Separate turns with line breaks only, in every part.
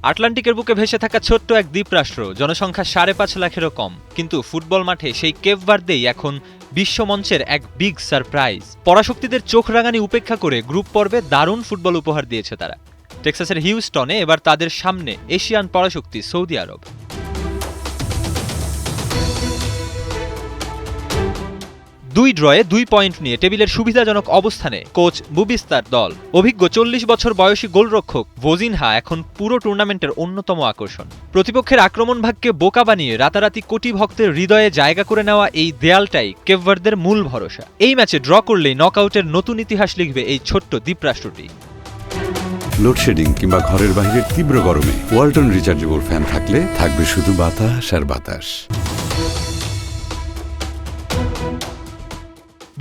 আটলান্টিকের বুকে ভেসে থাকা ছোট্ট এক দ্বীপরাষ্ট্র, জনসংখ্যা ৫.৫ লাখেরও কম, কিন্তু ফুটবল মাঠে সেই কেপ ভার্দেই এখন বিশ্বমঞ্চের এক বিগ সারপ্রাইজ। পরাশক্তিদের চোখ রাঙানি উপেক্ষা করে গ্রুপ পর্বে দারুণ ফুটবল উপহার দিয়েছে তারা। টেক্সাসের হিউস্টনে এবার তাদের সামনে এশিয়ান পরাশক্তি সৌদি আরব। দুই ড্রয়ে ২ পয়েন্ট নিয়ে টেবিলের সুবিধাজনক অবস্থানে কোচ বুবিস্তার দল। অভিজ্ঞ ৪০ বছর বয়সী গোলরক্ষক ভোজিনহা এখন পুরো টুর্নামেন্টের অন্যতম আকর্ষণ। প্রতিপক্ষের আক্রমণ ভাগকে বোকা বানিয়ে রাতারাতি কোটি ভক্তের হৃদয়ে জায়গা করে নেওয়া এই দেয়ালটাই কেপ ভার্দের মূল ভরসা। এই ম্যাচে ড্র করলেই নকআউটের নতুন ইতিহাস লিখবে এই ছোট্ট দ্বীপরাষ্ট্রটি।
লোডশেডিং কিংবা ঘরের বাইরের তীব্র গরমে ওয়ালটন রিচার্জেবল ফ্যান থাকলে থাকবে শুধু বাতাস আর বাতাস।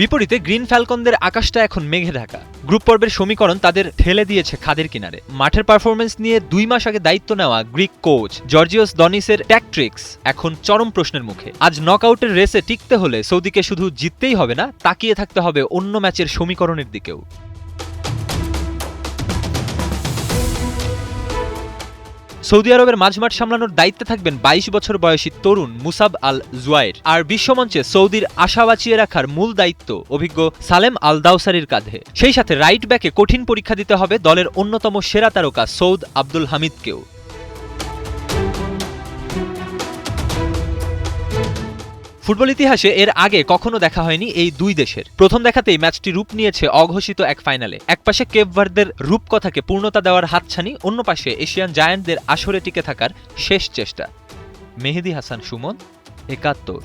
বিপরীতে গ্রিন ফ্যালকনদের আকাশটা এখন মেঘে ঢাকা। গ্রুপ পর্বের সমীকরণ তাদের ঠেলে দিয়েছে খাদের কিনারে। মাঠের পারফরমেন্স নিয়ে ২ মাস আগে দায়িত্ব নেওয়া গ্রিক কোচ জর্জিওস দনিসের ট্যাকট্রিক্স এখন চরম প্রশ্নের মুখে। আজ নকআউটের রেসে টিকতে হলে সৌদিকে শুধু জিততেই হবে না, তাকিয়ে থাকতে হবে অন্য ম্যাচের সমীকরণের দিকেও। সৌদি আরবের মাঝমাঠ সামলানোর দায়িত্বে থাকবেন ২২ বছর বয়সী তরুণ মুসাব আল জুয়াইর। আর বিশ্বমঞ্চে সৌদির আশা বাঁচিয়ে রাখার মূল দায়িত্ব অভিজ্ঞ সালেম আল দাওসারির কাঁধে। সেই সাথে রাইট ব্যাকে কঠিন পরীক্ষা দিতে হবে দলের অন্যতম সেরা তারকা সৌদ আব্দুল হামিদকেও। ফুটবল ইতিহাসে এর আগে কখনো দেখা হয়নি এই দুই দেশের। প্রথম দেখাতেই ম্যাচটি রূপ নিয়েছে অঘোষিত এক ফাইনালে। একপাশে কেপ ভার্দের রূপকথাকে পূর্ণতা দেওয়ার হাতছানি, অন্য পাশে এশিয়ান জায়ান্টদের আসরে টিকে থাকার শেষ চেষ্টা। মেহেদী হাসান সুমন, ৭১।